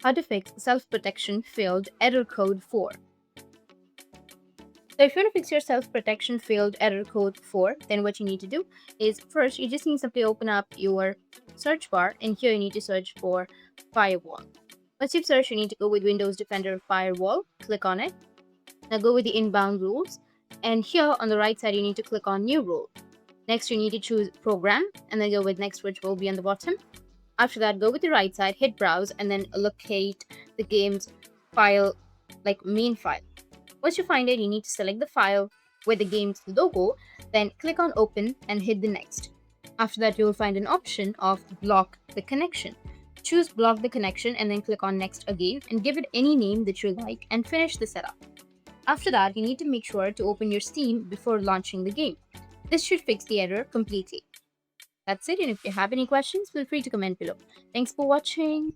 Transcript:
How to fix self-protection failed error code 4. So if you want to fix your self-protection failed error code 4, then what you need to do is first you just need to simply open up your search bar, and here you need to search for firewall. Once you've searched, you need to go with Windows Defender Firewall, click on it. Now go with the inbound rules, and here on the right side you need to click on new rule. Next you need to choose program, and then go with next, which will be on the bottom. After that, go with the right side, hit browse, and then locate the game's file, like main file. Once you find it, you need to select the file with the game's logo, then click on open and hit the next. After that, you will find an option of block the connection. Choose block the connection and then click on next again and give it any name that you like and finish the setup. After that, you need to make sure to open your Steam before launching the game. This should fix the error completely. That's it, and if you have any questions, feel free to comment below. Thanks for watching.